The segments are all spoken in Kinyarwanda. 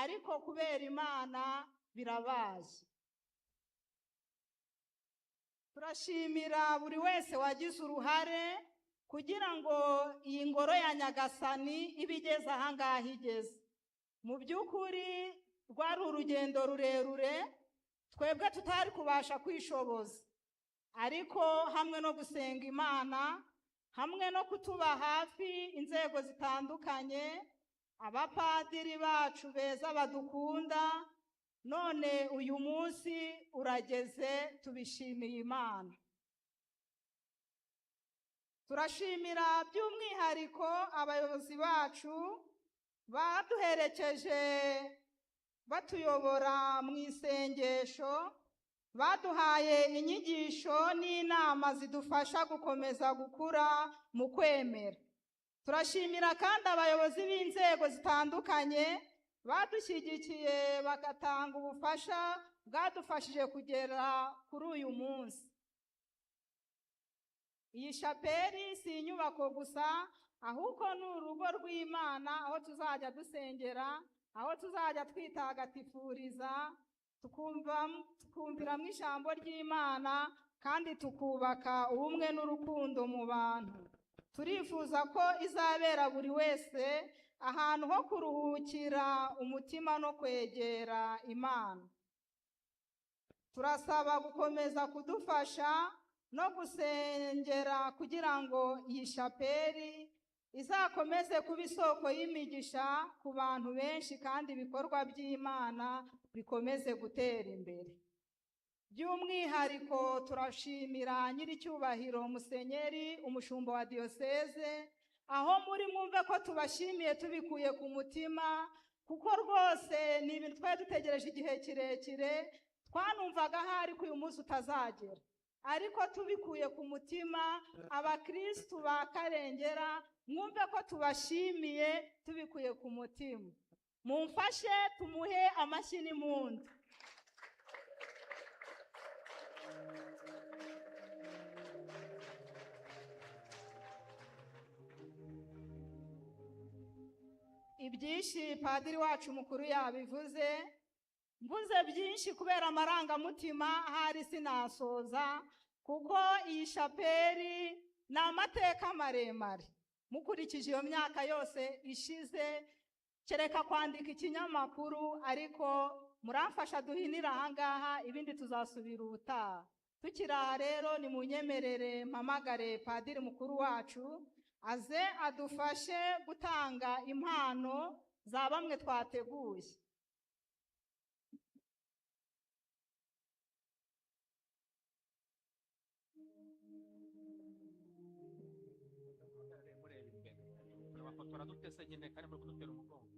ariko kubera Imana birabaye. Turashimira buri wese wagize uruhare kugira ngo iyi ngoro ya Nyagasani ibigeze ahangaha igeze. Mu by'ukuri rwari urugendo rurerure twebwe tutari kubasha kwishoboza, ariko hamwe no gusenga Imana, hamwe no kutuba hafi inzego zitandukanye, abapadiri bacu beza badukunda, none uyu munsi urageze, tubishimiye Imana. Turashimira by'umwihariko abayobozi bacu baduherekeje batuyobora mu isengesho, baduhaye inyigisho n'inama zidufasha gukomeza gukura mu kwemera. Turashimira kandi abayobozi b'inzego zitandukanye badushyigikiye bagatanga ubufasha bwadufashije kugera kuri uyu munsi. Iyi shapeli si inyubako gusa, ahubwo ni urugo rw'Imana aho tuzajya dusengera, aho tuzajya twitagatifuriza, tukumviramo ijambo ry'Imana kandi tukubaka ubumwe n'urukundo mu bantu. Turifuza ko izabera buri wese ahantu ho kuruhukira umutima no kwegera Imana. Turasaba gukomeza kudufasha no gusengera kugira ngo iyi shapeli izakomeze kuba isoko y'imigisha ku bantu benshi kandi ibikorwa by'Imana bikomeze gutera imbere. By'umwihariko turashimira nyiricyubahiro Musenyeri umushumba wa diyoseze, aho muri mwumve ko tubashimiye tubikuye ku mutima, kuko rwose ni ibintu twari dutegereje igihe kirekire, twanumvaga ahari ko uyu munsi utazagera, ariko tubikuye ku mutima. Abakristu ba Karengera mwumve ko tubashimiye tubikuye ku mutima. Mumfashe tumuhe amashyi n'impundu. Ibyinshi padiri wacu mukuru yabivuze, mvuze byinshi kubera amarangamutima ahari sinasoza, kuko iyi shapeli ni amateka maremare. Mukurikije iyo myaka yose ishize, kereka kwandika ikinyamakuru, ariko muramfasha duhinira ahangaha, ibindi tuzasubira ubutaha. Tukiri aha rero nimunyemerere mpamagare padiri mukuru wacu aze adufashe gutanga impano za bamwe twateguye. Abafotora dutese nyine kandi muri kudutera umugongo.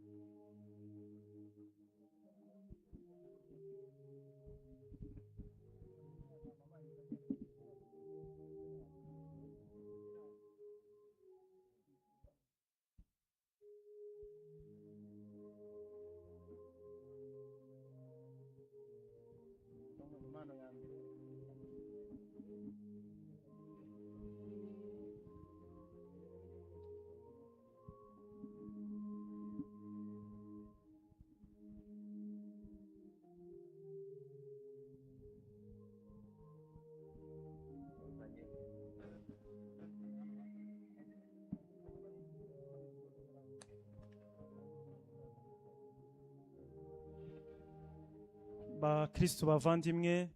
Impano ya mbere bakristo bavandimwe,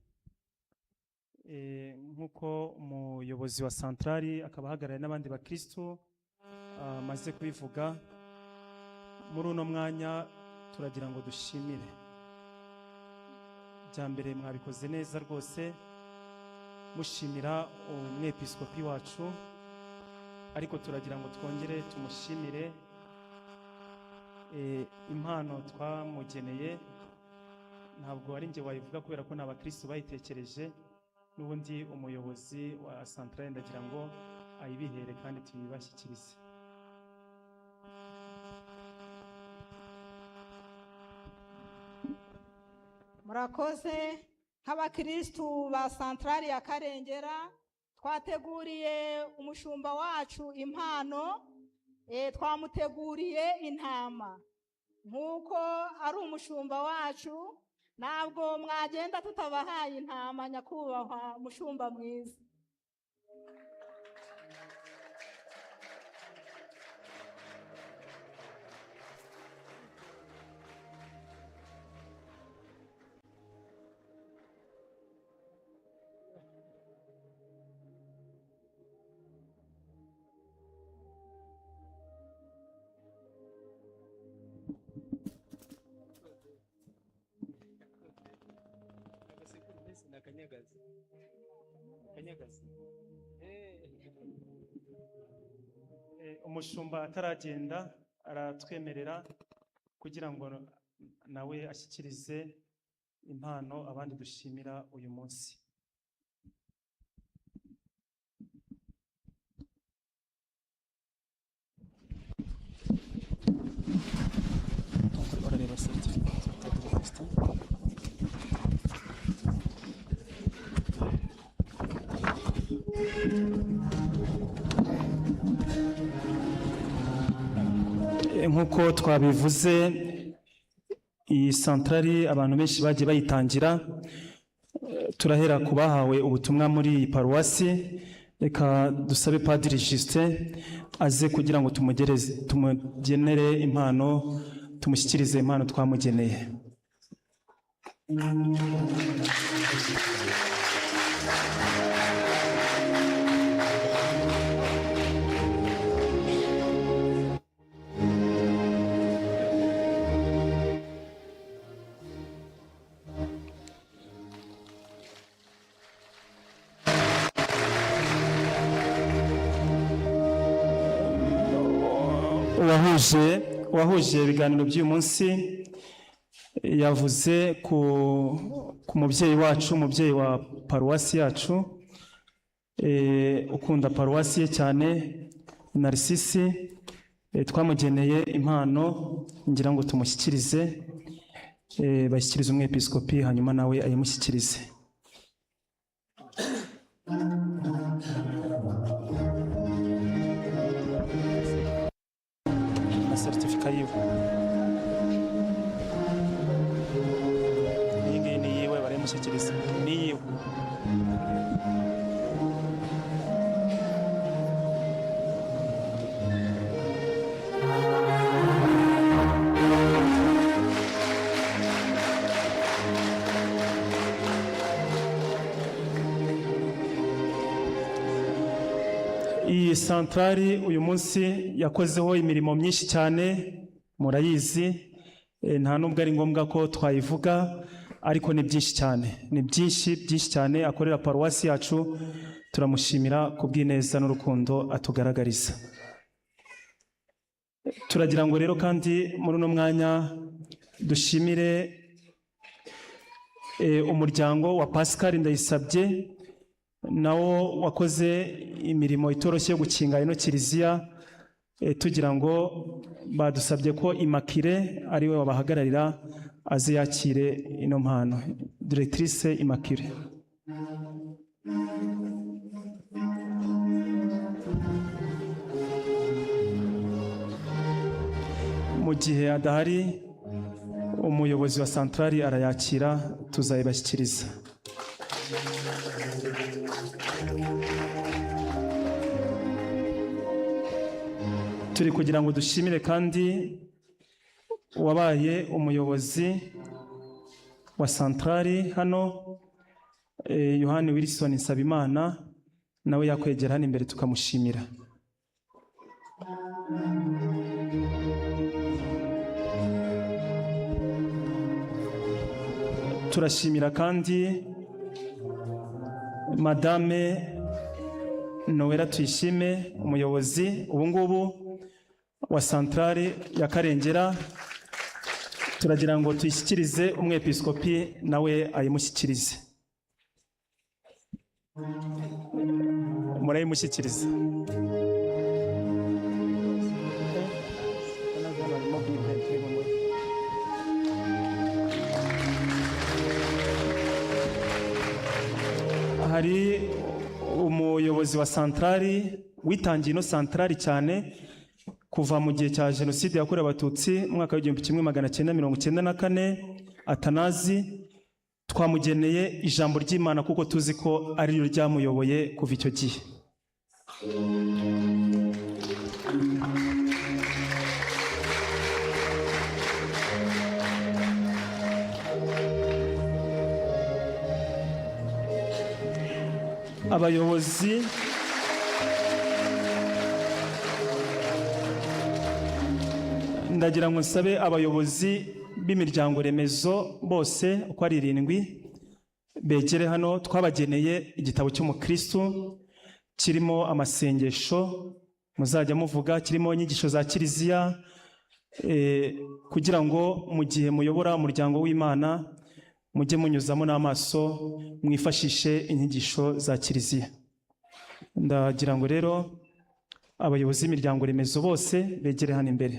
nkuko umuyobozi wa santrali akaba ahagarariye n'abandi bakristo amaze kubivuga, muri uno mwanya turagira ngo dushimire. Bya mbere mwabikoze neza rwose, mushimira umwepiskopi wacu, ariko turagira ngo twongere tumushimire impano twamugeneye. Ntabwo ari njye wayivuga kubera ko n'abakristo bayitekereje, n'ubundi umuyobozi wa santrale ndagira ngo ayibihere kandi tuyibashyikirize. Murakoze. Nk'abakristu ba santrale ya Karengera twateguriye umushumba wacu impano, twamuteguriye intama. nk'uko ari umushumba wacu, ntabwo mwagenda tutabahaye intama, nyakubahwa mushumba mwiza. Umushumba ataragenda aratwemerera kugira ngo nawe ashyikirize impano abandi dushimira uyu munsi. Nk'uko twabivuze, iyi santrari abantu benshi bagiye bayitangira. Turahera ku bahawe ubutumwa muri iyi paruwasi. Reka dusabe Padiri Justin aze kugira ngo tumugenere impano, tumushyikirize impano twamugeneye. Uwahuje ibiganiro by'uyu munsi yavuze ku mubyeyi wacu, umubyeyi wa paruwasi yacu, ukunda paruwasi ye cyane, Narisisi. Twamugeneye impano, ngira ngo tumushyikirize, bashyikirize umwepiskopi hanyuma nawe ayimushyikirize. Certificat yiwe iyi ngiyi ni yiwe, barayimushyikiriza, ni yiwe. Iyi santrari uyu munsi yakozeho imirimo myinshi cyane, murayizi, nta nubwo ari ngombwa ko twayivuga, ariko ni byinshi cyane, ni byinshi cyane akorera paruwasi yacu. Turamushimira ku bw'ineza n'urukundo atugaragariza. Turagira ngo rero kandi muri uno mwanya dushimire umuryango wa Pascal Ndayisabye, nawo wakoze imirimo itoroshye yo gukinga ino kiliziya, tugira ngo badusabye ko Immaculée ariwe wabahagararira aze yakire ino mpano. Directrice Immaculée. Mu gihe adahari, umuyobozi wa santrari arayakira, tuzayibashyikiriza. Turi kugira ngo dushimire kandi wabaye umuyobozi wa santrari hano, Yohani Wilson Nsabimana, nawe yakwegera hano imbere tukamushimira. Turashimira kandi Madame Noella Tuyishime, umuyobozi ubungubu wa santrari ya Karengera. Turagira ngo tuyishyikirize umwepiskopi nawe ayimushyikirize. Murayimushyikiriza. Hari umuyobozi wa santrari witangiye ino santrari cyane kuva mu gihe cya jenoside yakorewe abatutsi mu mwaka w'1994, Atanazi, twamugeneye ijambo ry'Imana kuko tuzi ko ari ryo ryamuyoboye kuva icyo gihe. Abayobozi ndagira ngo nsabe abayobozi b'imiryango remezo bose uko ari 7 begere hano. Twabageneye igitabo cy'umukristo kirimo amasengesho muzajya muvuga, kirimo inyigisho za kiliziya, kugira ngo mu gihe muyobora umuryango w'Imana mujye munyuzamo n'amaso, mwifashishe inyigisho za kiliziya. Ndagira ngo rero abayobozi b'imiryango remezo bose begere hano imbere.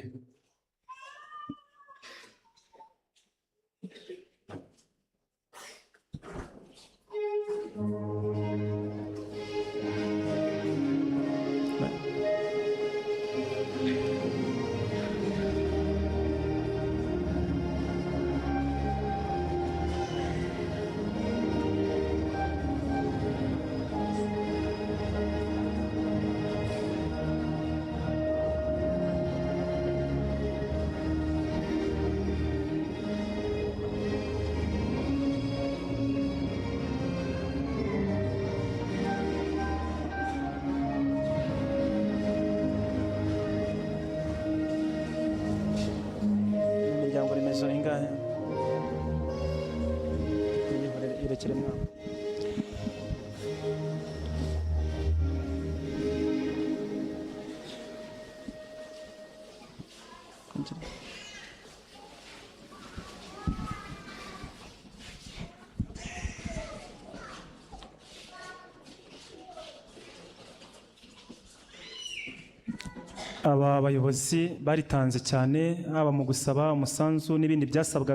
Aba bayobozi baritanze cyane, haba mu gusaba umusanzu n'ibindi byasabwa